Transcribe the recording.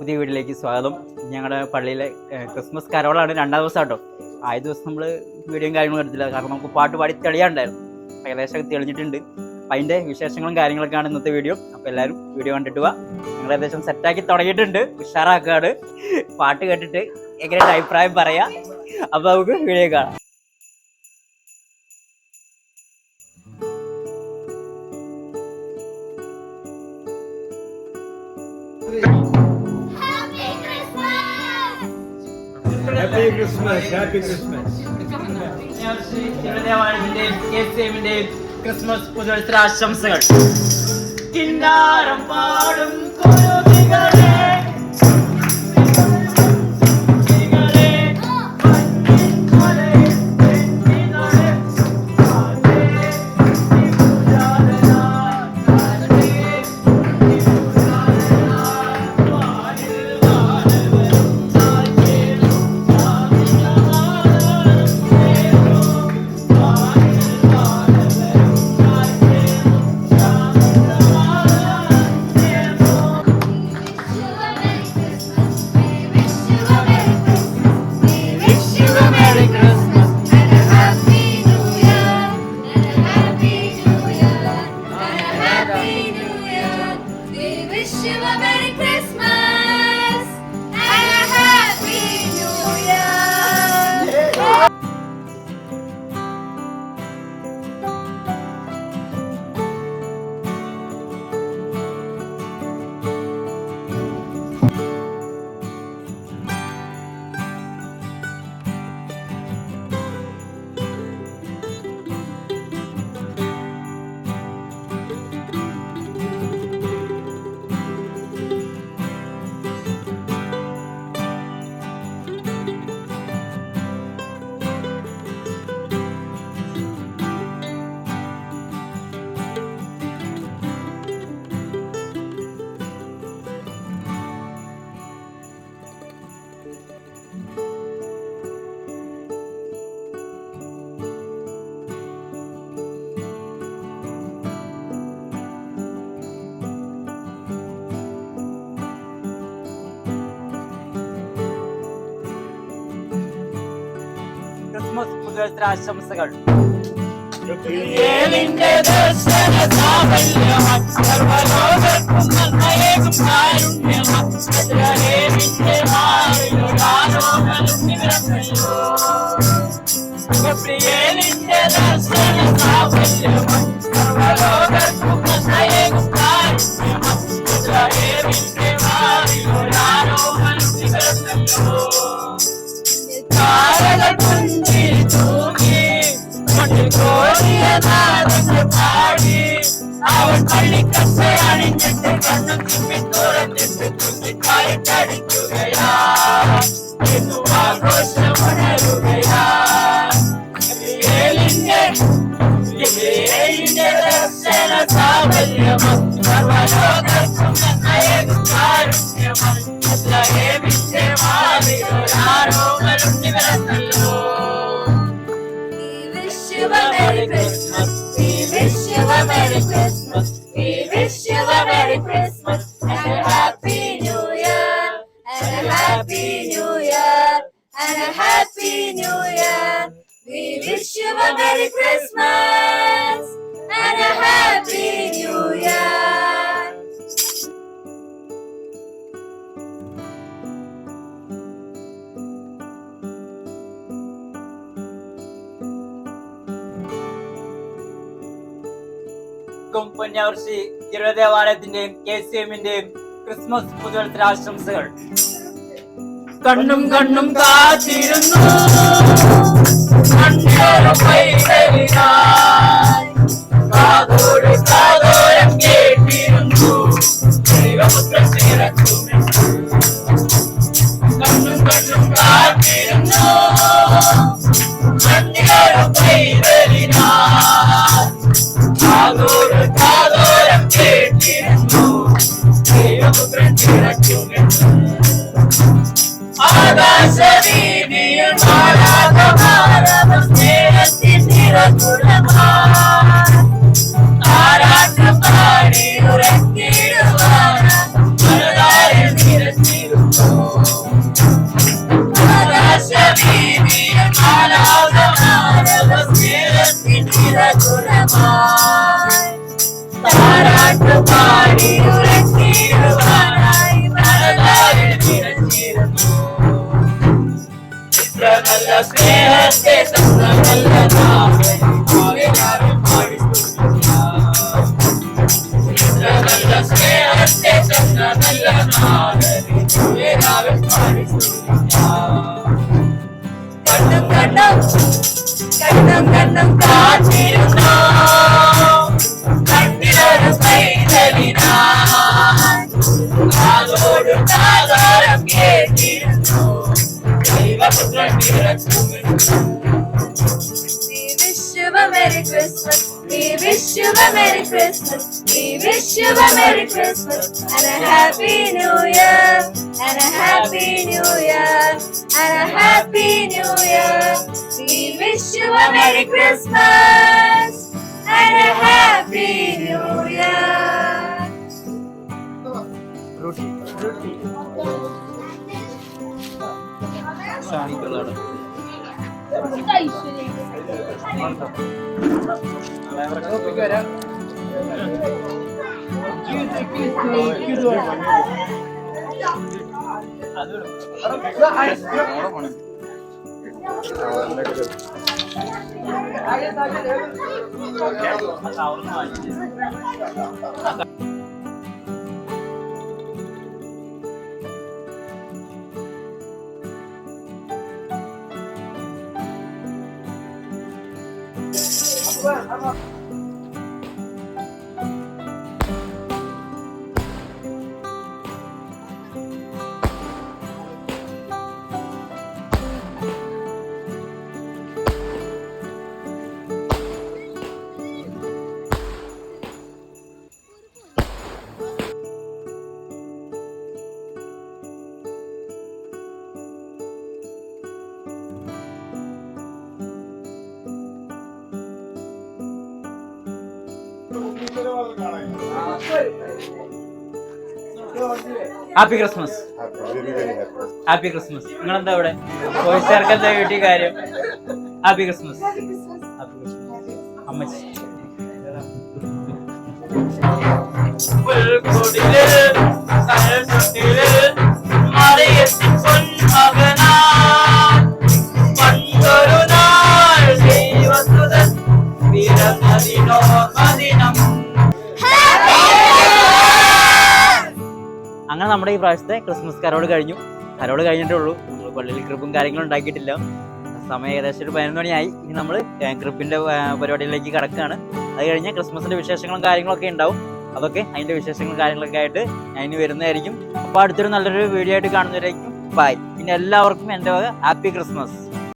പുതിയ വീട്ടിലേക്ക് സ്വാഗതം. ഞങ്ങളുടെ പള്ളിയിലെ ക്രിസ്മസ് കരോളാണ്, 2ാം ദിവസം കേട്ടോ. ആദ്യ ദിവസം നമ്മൾ വീഡിയോയും കാര്യങ്ങളും എടുത്തില്ല, കാരണം നമുക്ക് പാട്ട് പാടി തെളിയാണ്ടായിരുന്നു. ഏകദേശം തെളിഞ്ഞിട്ടുണ്ട്. അപ്പം അതിൻ്റെ വിശേഷങ്ങളും കാര്യങ്ങളൊക്കെയാണ് ഇന്നത്തെ വീഡിയോ. അപ്പോൾ എല്ലാവരും വീഡിയോ കണ്ടിട്ട് പോവാ. ഞങ്ങൾ ഏകദേശം സെറ്റാക്കി തുടങ്ങിയിട്ടുണ്ട്, ഉഷാറാക്കാണ്. പാട്ട് കേട്ടിട്ട് എങ്ങനെയായിട്ട് അഭിപ്രായം പറയാം. അപ്പോൾ നമുക്ക് വീഡിയോ കാണാം. Happy Christmas, Happy Christmas. Christmas പുതുവത്സര ആശംസകൾ. കിന്നാരം പാടും കുരുവികളെ, ക്രിസ്മസ് പുതുവത്സര ആശംസകൾ. അവൻ പള്ളിക്കസയണിഞ്ഞിട്ട് കണ്ണും ചുമ്മി തുറന്നിട്ട് തുമ്പിക്കായിട്ടടിക്കുകയാ, ആഘോഷമുണരുകയാ. ദർശന സാഫല്യമം സർവലോകർക്കും നന്മയേകും കാരുണ്യമം. ബെത്ലഹേമിന്റെ മാറിയൊരാരോമലുണ്ണി പിറന്നല്ലോ. Merry Christmas, we wish you a Merry Christmas, we wish you a Merry Christmas, and a Happy New Year, and a Happy New Year, and a Happy New Year. We wish you a Merry Christmas, and a Happy New Year. പൊന്നവർഷി തിരുവദേവാലയത്തിന്റെയും KCM-ന്റെയും Christmas പുതുവത്സര ആശംസകൾ. കണ്ണും കണ്ണും കാത്തിരുന്നു കാതോട് കാതോരം കേട്ടിരുന്നു ദൈവപുത്രൻ പിറക്കുമെന്ന്. കണ്ണും കണ്ണും കാത്തിരുന്നു കാതോരം കേട്ടിരുന്നു ദൈവപുത്രൻ പിറക്കുമെന്ന്. ആകാശവീതിയിൽ മാലാഖമാരവർ സ്നേഹത്തിൻ നിറകുടമായി ആരാട്ടം പാടി ഉറക്കിടുവാൻ മലതാരിൽ നിരത്തിടുവാൻ കണ്ണും കണ്ണും കണ്ണും കണ്ണും കാത്തിരുന്നു കണ്ണിലൊരു പൈതലിനായി കാതോടും കാതോരം കേട്ടിരുന്നു ദൈവപുത്രൻ പിറക്കുമെന്ന്. We wish you a Merry Christmas. We wish you a Merry Christmas. We wish you a Merry Christmas and a Happy New Year. And a Happy New Year. And a Happy New Year. We wish you a Merry Christmas and a Happy New Year. Happy Christmas. Happy Christmas. നിങ്ങളെന്താ ഇവിടെ പോയിച്ചാർക്ക് എന്താ വീട്ടിൽ കാര്യം? Happy Christmas. Happy Christmas അമ്മച്ചി. അങ്ങനെ നമ്മുടെ ഈ പ്രാവശ്യത്തെ ക്രിസ്മസ് കരോട് കഴിഞ്ഞു. കരോട് കഴിഞ്ഞിട്ടേ ഉള്ളൂ. നമ്മൾ പള്ളിയിൽ ക്രിപ്പും കാര്യങ്ങളും ഉണ്ടാക്കിയിട്ടില്ല. സമയം ഏകദേശം ഒരു 11 മണിയായി. ഇനി നമ്മൾ ക്രിപ്പിൻ്റെ പരിപാടിയിലേക്ക് കിടക്കുകയാണ്. അത് കഴിഞ്ഞാൽ ക്രിസ്മസിൻ്റെ വിശേഷങ്ങളും കാര്യങ്ങളൊക്കെ ഉണ്ടാവും. അതൊക്കെ അതിൻ്റെ വിശേഷങ്ങളും കാര്യങ്ങളൊക്കെ ആയിട്ട് അതിന് വരുന്നതായിരിക്കും. അപ്പോൾ അടുത്തൊരു നല്ലൊരു വീഡിയോ ആയിട്ട് കാണുന്നവരായിരിക്കും. ബൈ. പിന്നെ എല്ലാവർക്കും എൻ്റെ വക ഹാപ്പി ക്രിസ്മസ്.